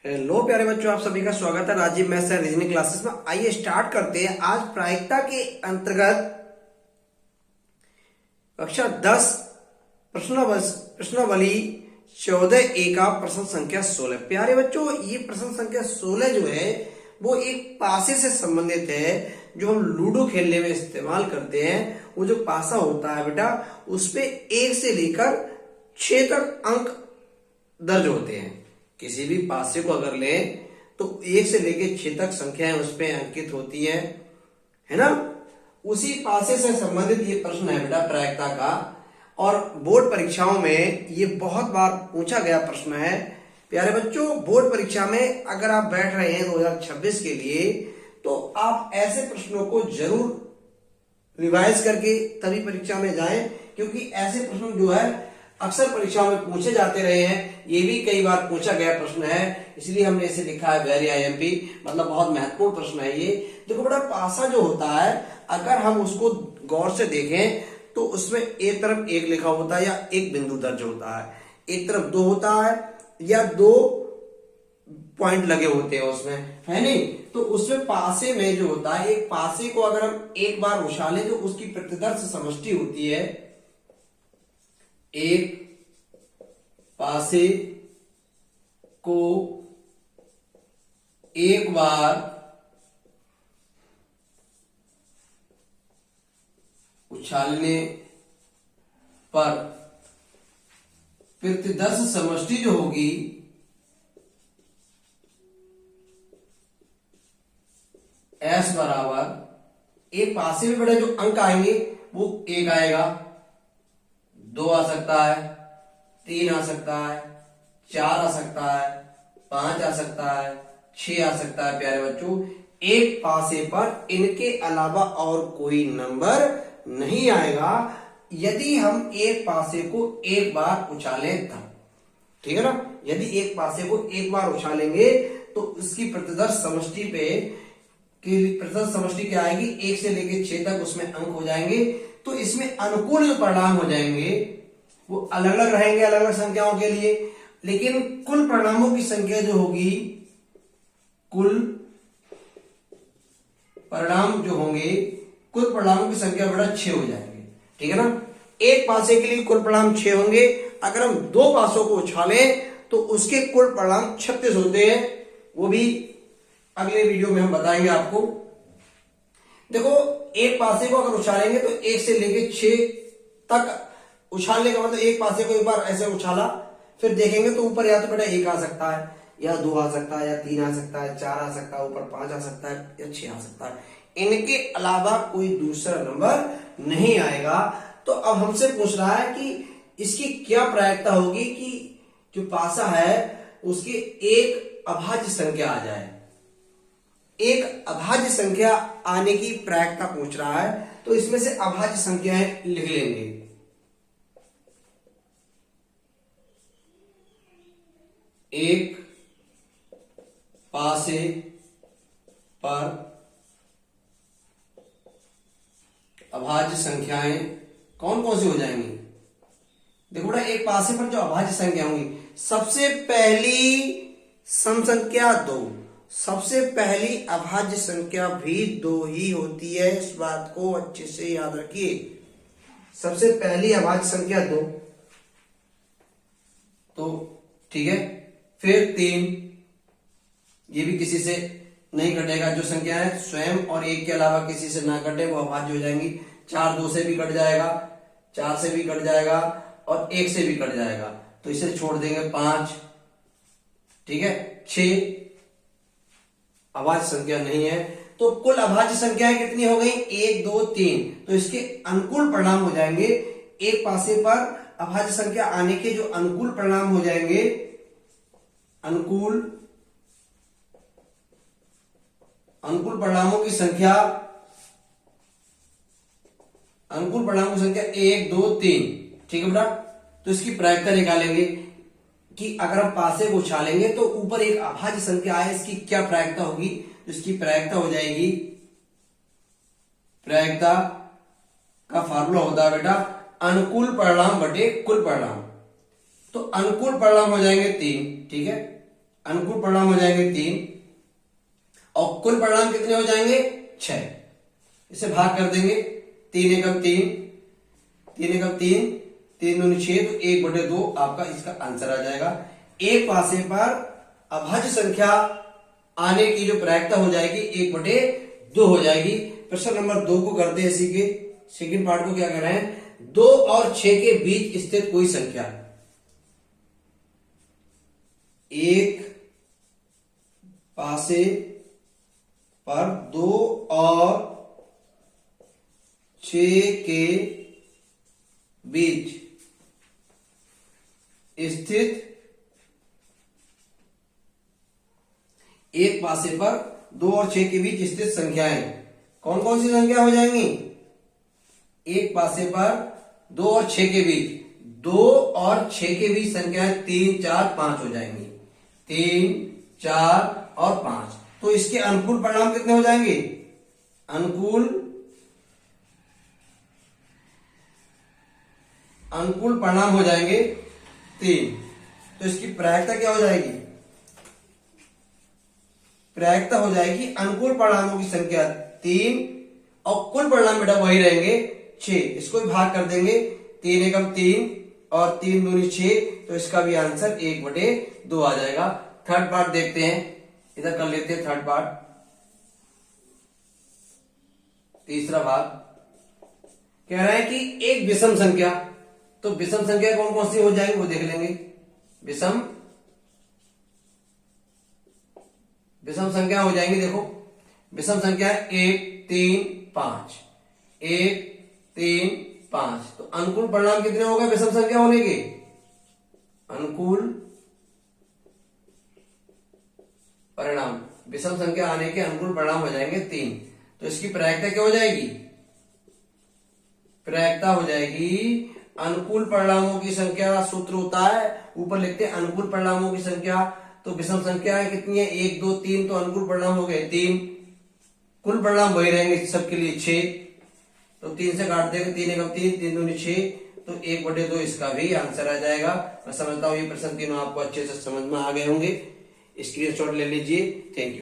Hello प्यारे बच्चों, आप सभी का स्वागत है Rajeev maths and reasoning classes में। आइए स्टार्ट करते हैं। आज प्रायिकता के अंतर्गत कक्षा 10 प्रश्नावली 14A का प्रश्न संख्या 16। प्यारे बच्चों, ये प्रश्न संख्या 16 जो है वो एक पासे से संबंधित है जो हम लूडो खेलने में इस्तेमाल करते हैं। वो जो पासा होता है बेटा, उसपे 1 से लेकर 6 तक अंक दर्ज होते हैं। किसी भी पासे को अगर लें तो 1 से लेकर 6 तक संख्याएं उस पर अंकित होती है ना। उसी पासे से संबंधित ये प्रश्न है बेटा प्रायिकता का, और बोर्ड परीक्षाओं में ये बहुत बार पूछा गया प्रश्न है। प्यारे बच्चों, बोर्ड परीक्षा में अगर आप बैठ रहे हैं 2026 के लिए, तो आप ऐसे प्रश्नों को जरूर रिवाइज करके तभी परीक्षा में जाएं, क्योंकि ऐसे प्रश्न जो है अक्सर परीक्षाओं में पूछे जाते रहे हैं। ये भी कई बार पूछा गया प्रश्न है, इसलिए हमने इसे लिखा है वेरी आईएमपी, मतलब बहुत महत्वपूर्ण प्रश्न है ये। देखो बेटा, पासा जो होता है अगर हम उसको गौर से देखें तो उसमें एक तरफ 1 लिखा होता है या एक बिंदु दर्ज होता है, एक तरफ 2 होता है या 2 पॉइंट लगे होते हैं उसमें, है नहीं। तो उसमें पासे में जो होता है, एक पासे को अगर हम एक बार उछालें तो उसकी प्रतिदर्श समष्टि होती है। एक पासे को एक बार उछालने पर प्रतिदर्श समष्टि जो होगी S बराबर, एक पासे में बड़े जो अंक आएंगे वो 1 आएगा, 2 आ सकता है, 3 आ सकता है, 4 आ सकता है, 5 आ सकता है, 6 आ सकता है। प्यारे बच्चों, एक पासे पर इनके अलावा और कोई नंबर नहीं आएगा यदि हम एक पासे को एक बार उछालें तब, ठीक है ना। यदि एक पासे को एक बार उछालेंगे तो उसकी प्रतिदर्श समष्टि प्रतिदर्श समष्टि क्या आएगी, 1 से लेकर 6 तक उसमें अंक हो जाएंगे। तो इसमें अनुकूल जो परिणाम हो जाएंगे वो अलग अलग रहेंगे अलग अलग संख्याओं के लिए, लेकिन कुल परिणामों की संख्या जो होगी, कुल परिणाम जो होंगे, कुल परिणामों की संख्या बड़ा 6 हो जाएंगे, ठीक है ना। एक पासे के लिए कुल परिणाम 6 होंगे। अगर हम 2 पासों को उछालें तो उसके कुल परिणाम 36 होते हैं। वो भी अगले वीडियो में हम बताएंगे आपको। देखो, एक पासे को अगर उछालेंगे तो 1 से लेकर 6 तक उछालने का मतलब, एक पासे को एक बार ऐसे उछाला, फिर देखेंगे तो ऊपर या तो बेटा 1 आ सकता है, या 2 आ सकता है, या 3 आ सकता है, 4 आ सकता है, ऊपर 5 आ सकता है, या 6 आ सकता है। इनके अलावा कोई दूसरा नंबर नहीं आएगा। तो अब हमसे पूछ रहा है कि इसकी क्या प्रायिकता होगी कि जो पासा है उसकी एक अभाज्य संख्या आ जाए। एक अभाज्य संख्या आने की प्रायिकता पूछ रहा है, तो इसमें से अभाज्य संख्याएं लिख लेंगे। एक पासे पर अभाज्य संख्याएं कौन कौन सी हो जाएंगी। देखो बेटा, एक पासे पर जो अभाज्य संख्या होंगी, सबसे पहली सम संख्या 2, सबसे पहली अभाज्य संख्या भी 2 ही होती है। इस बात को अच्छे से याद रखिए। सबसे पहली अभाज्य संख्या 2, तो ठीक है। फिर 3, ये भी किसी से नहीं कटेगा। जो संख्या है स्वयं और 1 के अलावा किसी से ना कटे वो अभाज्य हो जाएंगी। 4 2 से भी कट जाएगा, 4 से भी कट जाएगा और 1 से भी कट जाएगा, तो इसे छोड़ देंगे 5, ठीक है। 6 अभाज्य संख्या नहीं है। तो कुल अभाज्य संख्याएं कितनी हो गई, 1 2 3। तो इसके अनुकूल परिणाम हो जाएंगे। एक पासे पर अभाज्य संख्या आने के जो अनुकूल परिणाम हो जाएंगे, अनुकूल परिणामों की संख्या, अनुकूल परिणामों की संख्या 1 2 3, ठीक है बेटा। तो इसकी प्रायिकता निकालेंगे कि अगर हम पासे को उछालेंगे तो ऊपर एक अभाज्य संख्या आए, इसकी क्या प्रायिकता होगी। तो इसकी प्रायिकता हो जाएगी, प्रायिकता का फार्मूला होता है बेटा अनुकूल परिणाम बटे कुल परिणाम। तो अनुकूल परिणाम हो जाएंगे 3, ठीक है। अनुकूल परिणाम हो जाएंगे 3 और कुल परिणाम कितने हो जाएंगे 6। इसे भाग कर देंगे 3 एकम 3, 3 एकम 3, 3 दूनी 6, तो 1/2 आपका इसका आंसर आ जाएगा। एक पासे पर अभाज्य संख्या आने की जो प्रायिकता हो जाएगी 1/2 हो जाएगी। प्रश्न नंबर 2 को करते हैं इसी के सेकंड पार्ट को। क्या कर रहे हैं, 2 और 6 के बीच स्थित कोई संख्या एक पासे पर 2 और 6 के बीच स्थित एक पासे पर 2 और 6 के बीच स्थित संख्याएं कौन कौन सी संख्या हो जाएंगी, एक पासे पर 2 और 6 के बीच, 2 और 6 के बीच संख्याएं 3, 4, 5 हो जाएंगी, 3, 4 और 5। तो इसके अनुकूल परिणाम कितने हो जाएंगे, अनुकूल परिणाम हो जाएंगे 3। तो इसकी प्रायिकता क्या हो जाएगी, प्रायिकता हो जाएगी अनुकूल परिणामों की संख्या 3 और कुल परिणाम बेटा वही रहेंगे 6। इसको भी भाग कर देंगे, 3 एकम 3 और 3 दूनी 6, तो इसका भी आंसर 1/2 आ जाएगा। थर्ड पार्ट देखते हैं, इधर कर लेते हैं थर्ड पार्ट, तीसरा भाग। कह रहा है कि एक विषम संख्या, तो विषम संख्या कौन कौन सी हो जाएंगी वो देख लेंगे। विषम संख्या हो जाएंगी, देखो विषम संख्या 1, 3, 5, 1, 3, 5। तो अनुकूल परिणाम कितने हो गए विषम संख्या होने के, अनुकूल परिणाम विषम संख्या आने के अनुकूल परिणाम हो जाएंगे 3। तो इसकी प्रायिकता क्या हो जाएगी, प्रायिकता हो जाएगी अनुकूल परिणामों की संख्या, सूत्र होता है ऊपर लिखते हैं अनुकूल परिणामों की संख्या। तो विषम संख्याएं कितनी है, 1, 2, 3, तो अनुकूल परिणाम हो गए 3, कुल परिणाम वही रहेंगे सबके लिए 6। तो 3 से काट देंगे, 3 एकम 3, 3 दूनी 6, तो 1/2 इसका भी आंसर आ जाएगा। मैं समझता हूं ये प्रश्न तीनों आपको अच्छे से समझ में आ गए होंगे। स्क्रीनशॉट ले लीजिए। Thank you.